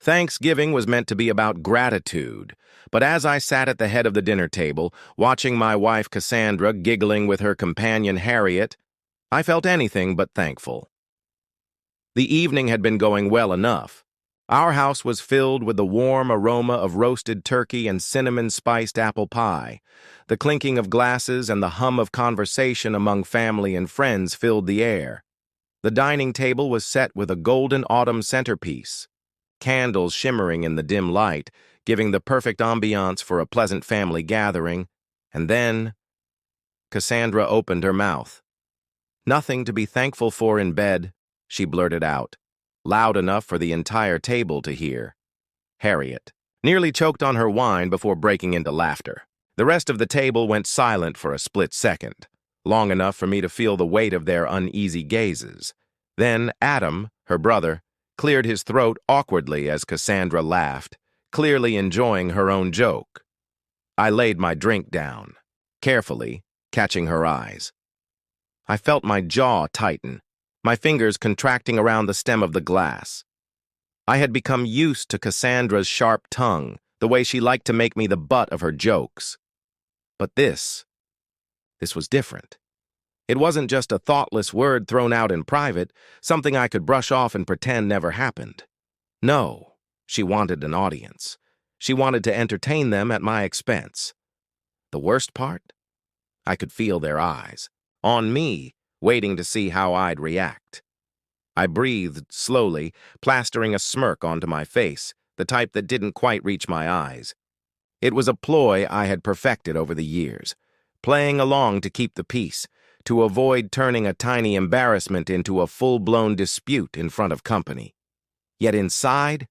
Thanksgiving was meant to be about gratitude, but as I sat at the head of the dinner table, watching my wife Cassandra giggling with her companion Harriet, I felt anything but thankful. The evening had been going well enough. Our house was filled with the warm aroma of roasted turkey and cinnamon-spiced apple pie. The clinking of glasses and the hum of conversation among family and friends filled the air. The dining table was set with a golden autumn centerpiece, candles shimmering in the dim light, giving the perfect ambiance for a pleasant family gathering. And then Cassandra opened her mouth. "Nothing to be thankful for in bed," she blurted out, loud enough for the entire table to hear. Harriet nearly choked on her wine before breaking into laughter. The rest of the table went silent for a split second, long enough for me to feel the weight of their uneasy gazes. Then Adam, her brother, cleared his throat awkwardly as Cassandra laughed, clearly enjoying her own joke. I laid my drink down, carefully, catching her eyes. I felt my jaw tighten, my fingers contracting around the stem of the glass. I had become used to Cassandra's sharp tongue, the way she liked to make me the butt of her jokes. But this was different. It wasn't just a thoughtless word thrown out in private, something I could brush off and pretend never happened. No, she wanted an audience. She wanted to entertain them at my expense. The worst part? I could feel their eyes, on me, waiting to see how I'd react. I breathed slowly, plastering a smirk onto my face, the type that didn't quite reach my eyes. It was a ploy I had perfected over the years, playing along to keep the peace, to avoid turning a tiny embarrassment into a full-blown dispute in front of company. Yet inside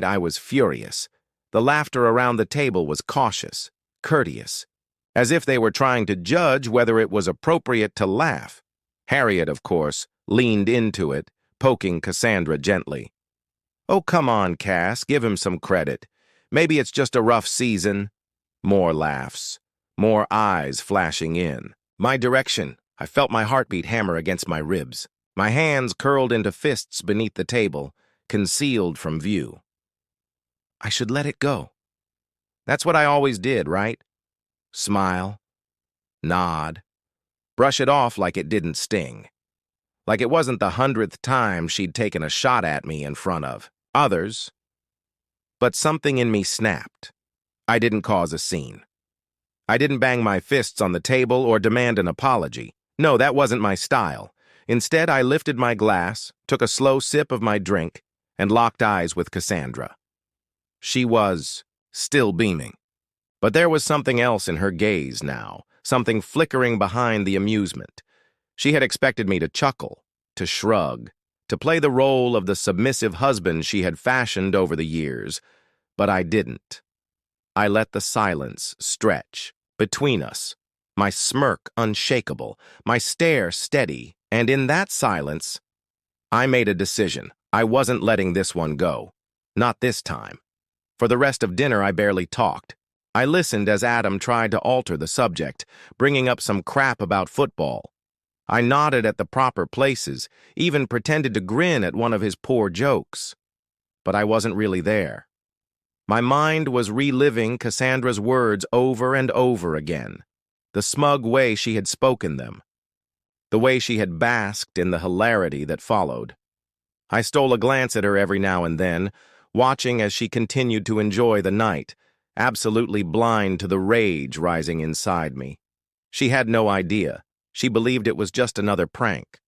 I was furious. The laughter around the table was cautious, courteous, as if they were trying to judge whether it was appropriate to laugh. Harriet, of course, leaned into it, poking Cassandra gently. "Oh, come on, Cass, give him some credit. Maybe it's just a rough season." More laughs, more eyes flashing in. My direction, I felt my heartbeat hammer against my ribs. My hands curled into fists beneath the table, concealed from view. I should let it go. That's what I always did, right? Smile, nod, brush it off like it didn't sting. Like it wasn't the 100th time she'd taken a shot at me in front of others. But something in me snapped. I didn't cause a scene. I didn't bang my fists on the table or demand an apology. No, that wasn't my style. Instead, I lifted my glass, took a slow sip of my drink, and locked eyes with Cassandra. She was still beaming. But there was something else in her gaze now, something flickering behind the amusement. She had expected me to chuckle, to shrug, to play the role of the submissive husband she had fashioned over the years. But I didn't. I let the silence stretch between us, my smirk unshakable, my stare steady, and in that silence, I made a decision. I wasn't letting this one go. Not this time. For the rest of dinner, I barely talked. I listened as Adam tried to alter the subject, bringing up some crap about football. I nodded at the proper places, even pretended to grin at one of his poor jokes. But I wasn't really there. My mind was reliving Cassandra's words over and over again, the smug way she had spoken them, the way she had basked in the hilarity that followed. I stole a glance at her every now and then, watching as she continued to enjoy the night, absolutely blind to the rage rising inside me. She had no idea. She believed it was just another prank.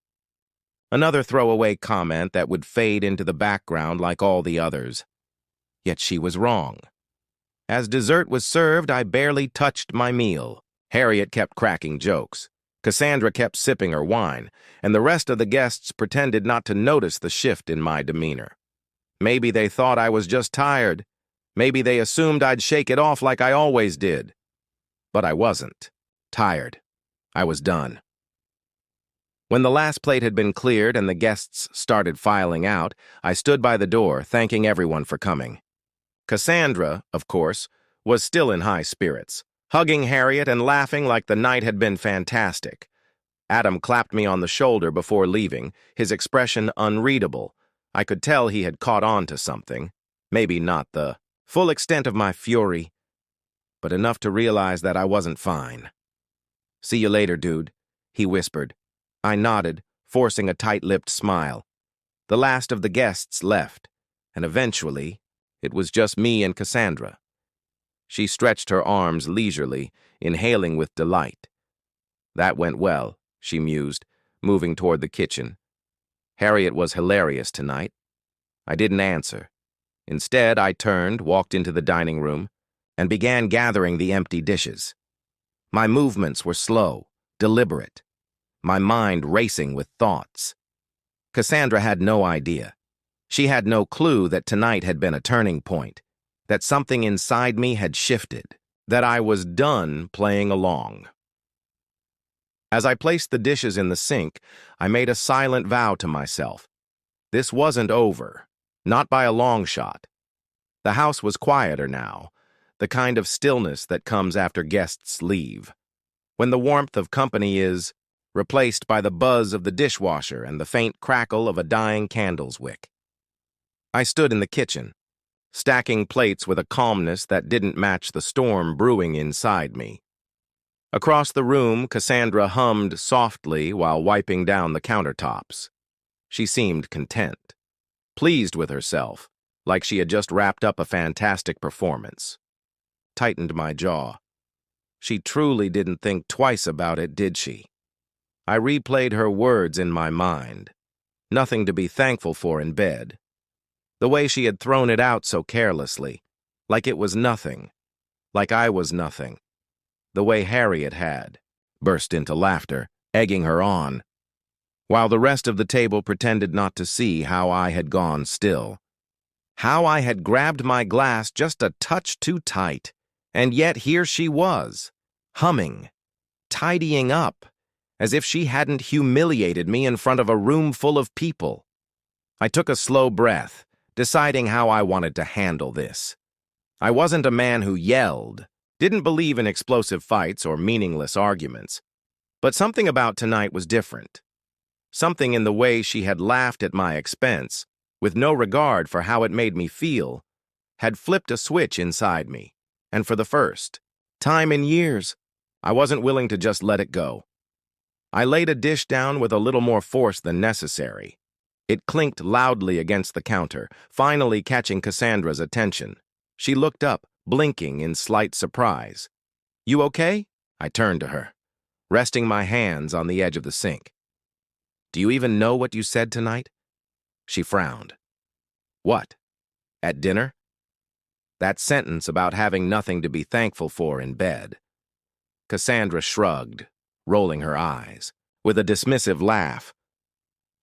Another throwaway comment that would fade into the background like all the others. Yet she was wrong. As dessert was served, I barely touched my meal. Harriet kept cracking jokes. Cassandra kept sipping her wine, and the rest of the guests pretended not to notice the shift in my demeanor. Maybe they thought I was just tired. Maybe they assumed I'd shake it off like I always did. But I wasn't tired. I was done. When the last plate had been cleared and the guests started filing out, I stood by the door, thanking everyone for coming. Cassandra, of course, was still in high spirits, hugging Harriet and laughing like the night had been fantastic. Adam clapped me on the shoulder before leaving, his expression unreadable, I could tell he had caught on to something, maybe not the full extent of my fury, but enough to realize that I wasn't fine. "See you later, dude," he whispered. I nodded, forcing a tight-lipped smile. The last of the guests left, and eventually, it was just me and Cassandra. She stretched her arms leisurely, inhaling with delight. "That went well," she mused, moving toward the kitchen. "Harriet was hilarious tonight." I didn't answer. Instead, I turned, walked into the dining room, and began gathering the empty dishes. My movements were slow, deliberate, my mind racing with thoughts. Cassandra had no idea. She had no clue that tonight had been a turning point, that something inside me had shifted, that I was done playing along. As I placed the dishes in the sink, I made a silent vow to myself. This wasn't over, not by a long shot. The house was quieter now, the kind of stillness that comes after guests leave, when the warmth of company is replaced by the buzz of the dishwasher and the faint crackle of a dying candle's wick. I stood in the kitchen, stacking plates with a calmness that didn't match the storm brewing inside me. Across the room, Cassandra hummed softly while wiping down the countertops. She seemed content, pleased with herself, like she had just wrapped up a fantastic performance. Tightened my jaw. She truly didn't think twice about it, did she? I replayed her words in my mind. Nothing to be thankful for in bed. The way she had thrown it out so carelessly, like it was nothing, like I was nothing. The way Harriet had burst into laughter, egging her on, while the rest of the table pretended not to see how I had gone still. How I had grabbed my glass just a touch too tight, and yet here she was, humming, tidying up, as if she hadn't humiliated me in front of a room full of people. I took a slow breath, deciding how I wanted to handle this. I wasn't a man who yelled, didn't believe in explosive fights or meaningless arguments, but something about tonight was different. Something in the way she had laughed at my expense, with no regard for how it made me feel, had flipped a switch inside me, and for the first time in years, I wasn't willing to just let it go. I laid a dish down with a little more force than necessary. It clinked loudly against the counter, finally catching Cassandra's attention. She looked up, blinking in slight surprise. "You okay?" I turned to her, resting my hands on the edge of the sink. "Do you even know what you said tonight?" She frowned. "What? At dinner?" "That sentence about having nothing to be thankful for in bed." Cassandra shrugged, rolling her eyes, with a dismissive laugh.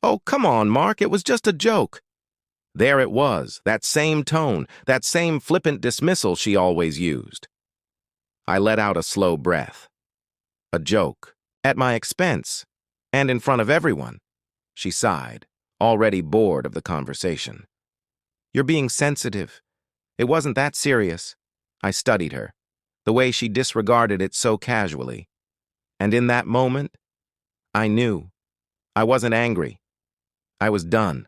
"Oh, come on, Mark, it was just a joke." There it was, that same tone, that same flippant dismissal she always used. I let out a slow breath. "A joke, at my expense, and in front of everyone." She sighed, already bored of the conversation. "You're being sensitive. It wasn't that serious." I studied her, the way she disregarded it so casually. And in that moment, I knew. I wasn't angry. I was done.